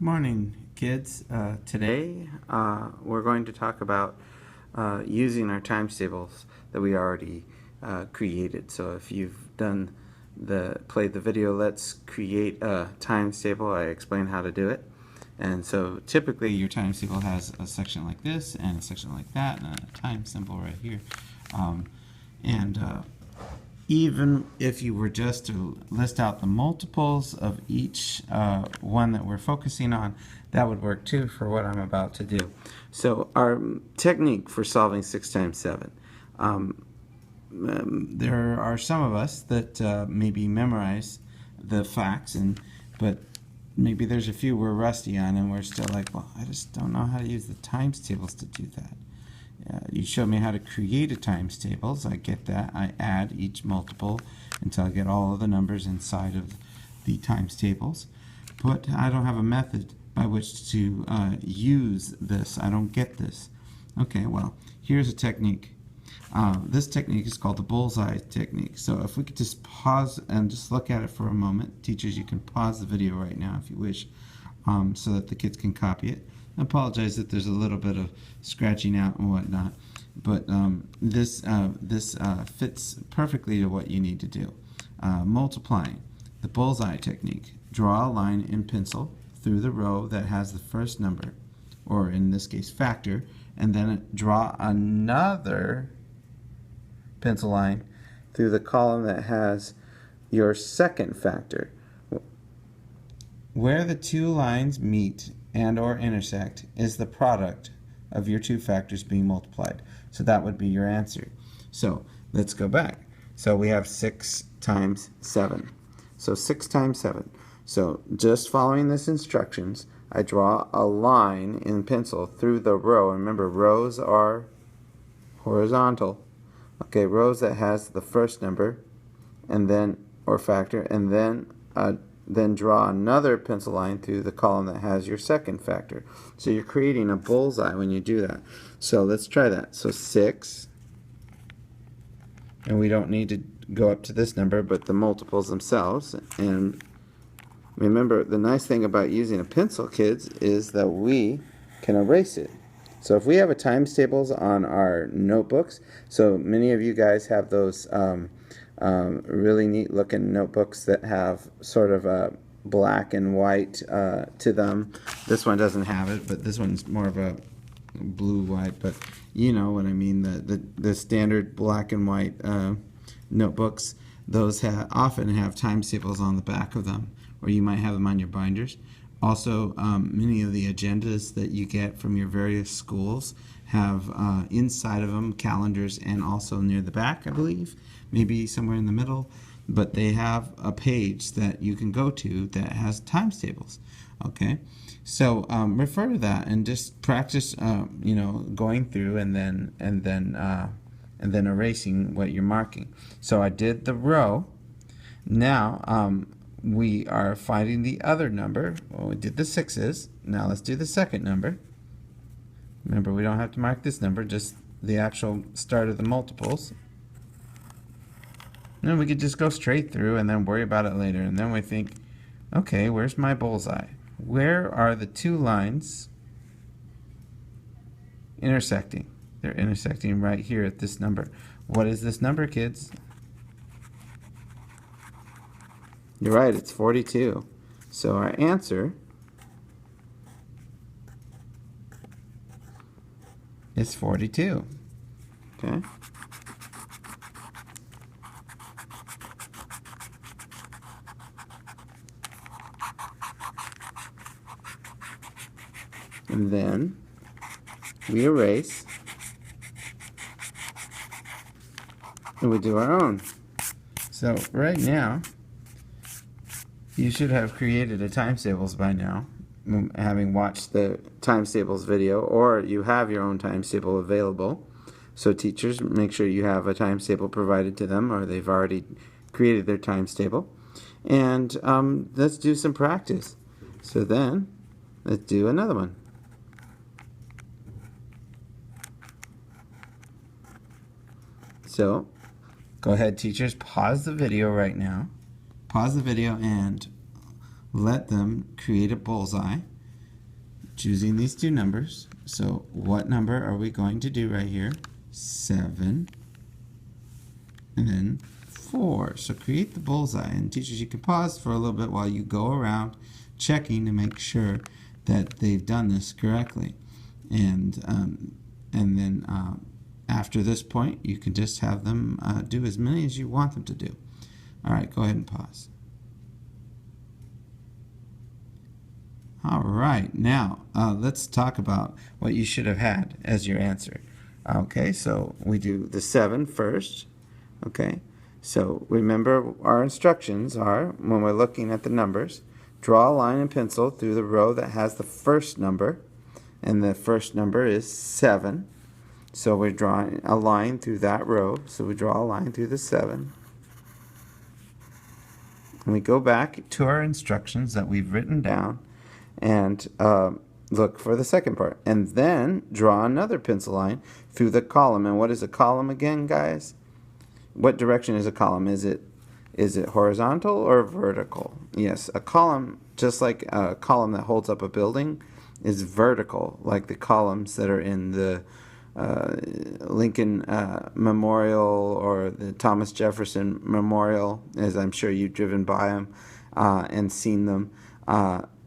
Morning, kids. Today we're going to talk about using our times tables that we already created. So if you've played the video, let's create a times table. I explain how to do it. And so typically your times table has a section like this and a section like that and a time symbol right here. Even if you were just to list out the multiples of each one that we're focusing on, that would work too for what I'm about to do. So our technique for solving 6 times 7. There are some of us that maybe memorize the facts, but maybe there's a few we're rusty on and we're still like, well, I just don't know how to use the times tables to do that. You showed me how to create a times table, so I get that. I add each multiple until I get all of the numbers inside of the times tables. But I don't have a method by which to use this. I don't get this. Okay, well, here's a technique. This technique is called the bullseye technique. So if we could just pause and just look at it for a moment. Teachers, you can pause the video right now if you wish, so that the kids can copy it. I apologize that there's a little bit of scratching out and whatnot, but this fits perfectly to what you need to do. Multiplying, the bullseye technique. Draw a line in pencil through the row that has the first number, or in this case factor, and then draw another pencil line through the column that has your second factor. Where the two lines meet and or intersect is the product of your two factors being multiplied. So that would be your answer. So let's go back. So we have 6 times 7. So 6 times 7. So just following this instructions, I draw a line in pencil through the row. Remember, rows are horizontal. Okay, rows that has the first number and then or factor, and then draw another pencil line through the column that has your second factor. So you're creating a bullseye when you do that. So let's try that. So 6, and we don't need to go up to this number, but the multiples themselves. And remember, the nice thing about using a pencil, kids, is that we can erase it. So if we have a times tables on our notebooks, so many of you guys have those really neat looking notebooks that have sort of a black and white to them. This one doesn't have it, but this one's more of a blue-white, but you know what I mean, the standard black and white notebooks. Those often have times tables on the back of them, or you might have them on your binders. Also, many of the agendas that you get from your various schools have inside of them calendars, and also near the back, I believe, maybe somewhere in the middle, but they have a page that you can go to that has times tables. Okay, so refer to that and just practice, going through and then erasing what you're marking. So I did the row. Now we are finding the other number. Well, we did the 6's. Now let's do the second number. Remember, we don't have to mark this number, just the actual start of the multiples. And then we could just go straight through and then worry about it later. And then we think, okay, where's my bullseye? Where are the two lines intersecting? They're intersecting right here at this number. What is this number, kids? You're right, it's 42. So our answer is 42. Okay. And then we erase and we do our own. So right now, you should have created a times tables by now, having watched the times tables video, or you have your own times table available. So teachers, make sure you have a times table provided to them, or they've already created their times table. And let's do some practice. So then, let's do another one. So, go ahead, teachers, pause the video right now. Pause the video and let them create a bullseye. choosing these two numbers. So what number are we going to do right here? 7 and then 4. So create the bullseye. And teachers, you can pause for a little bit while you go around checking to make sure that they've done this correctly. And then after this point, you can just have them do as many as you want them to do. All right, go ahead and pause. All right, now let's talk about what you should have had as your answer. Okay, so we do the 7 first. Okay, so remember our instructions are, when we're looking at the numbers, draw a line in pencil through the row that has the first number, and the first number is 7. So we're drawing a line through that row. So we draw a line through the 7. And we go back to our instructions that we've written down and look for the second part. And then draw another pencil line through the column. And what is a column again, guys? What direction is a column? Is it horizontal or vertical? Yes, a column, just like a column that holds up a building, is vertical, like the columns that are in the Lincoln Memorial or the Thomas Jefferson Memorial, as I'm sure you've driven by them and seen them.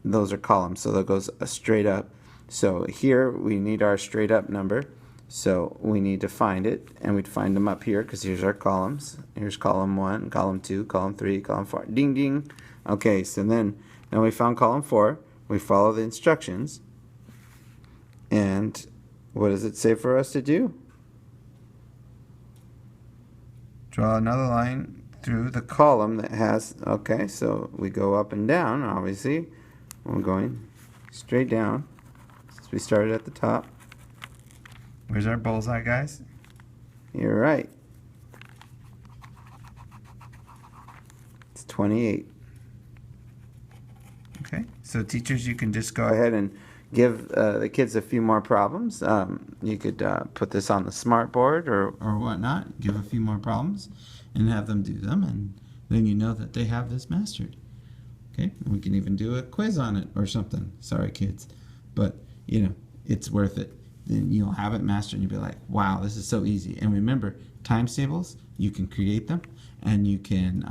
Those are columns, so that goes straight up. So here we need our straight up number, so we need to find it, and we'd find them up here because here's our columns. Here's column 1, column 2, column 3, column 4. Ding ding. Okay, so then now we found column 4. We follow the instructions, and what does it say for us to do? Draw another line through the column that has, okay, so we go up and down, obviously. We're going straight down since we started at the top. Where's our bullseye, guys? You're right. It's 28. Okay, so teachers, you can just go ahead and give the kids a few more problems. You could put this on the smart board or whatnot, give a few more problems and have them do them, and then you know that they have this mastered. Okay, and we can even do a quiz on it or something. Sorry, kids, but you know, it's worth it. Then you'll have it mastered and you'll be like, wow, this is so easy. And remember, times tables, you can create them, and you can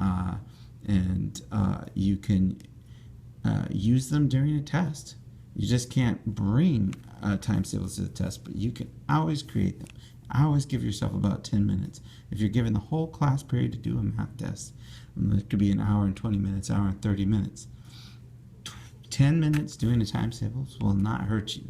use them during a test. You just can't bring times tables to the test, but you can always create them. Always give yourself about 10 minutes. If you're given the whole class period to do a math test, it could be an hour and 20 minutes, hour and 30 minutes. 10 minutes doing the times tables will not hurt you.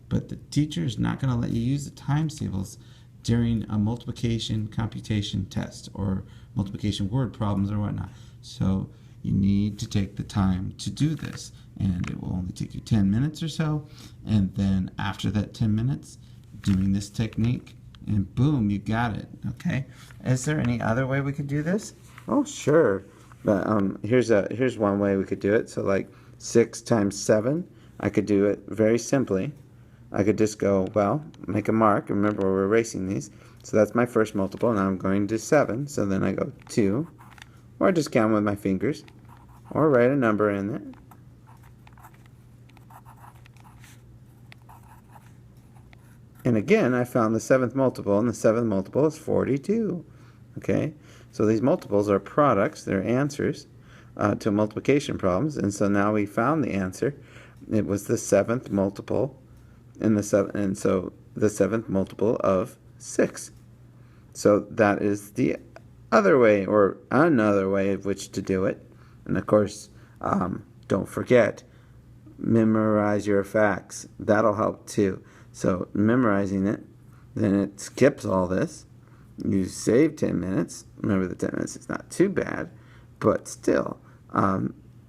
But the teacher is not going to let you use the times tables during a multiplication computation test or multiplication word problems or whatnot. So you need to take the time to do this, and it will only take you 10 minutes or so, and then after that 10 minutes doing this technique, and boom, you got it. Okay, is there any other way we could do this? Oh, sure, but here's one way we could do it. So like 6 times 7, I could do it very simply. I could just go, well, make a mark. Remember, we're erasing these. So that's my first multiple. Now I'm going to 7. So then I go 2. Or just count with my fingers. Or write a number in there. And again, I found the 7th multiple. And the 7th multiple is 42. Okay? So these multiples are products. They're answers to multiplication problems. And so now we found the answer. It was the 7th multiple. And so the 7th multiple of 6. So that is the other way, or another way of which to do it. And of course, don't forget, memorize your facts. That'll help too. So memorizing it, then it skips all this. You save 10 minutes. Remember, the 10 minutes is not too bad, but still,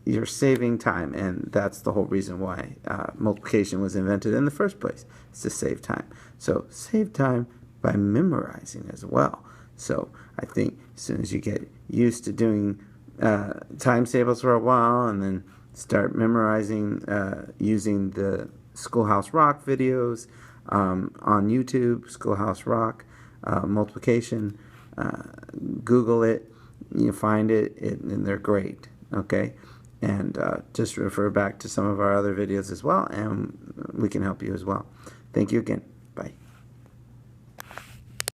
you're saving time, and that's the whole reason why multiplication was invented in the first place. It's to save time. So save time by memorizing as well. So I think as soon as you get used to doing times tables for a while, and then start memorizing using the Schoolhouse Rock videos on YouTube, Schoolhouse Rock, multiplication, Google it, you find it, and they're great. Okay, And just refer back to some of our other videos as well, and we can help you as well. Thank you again.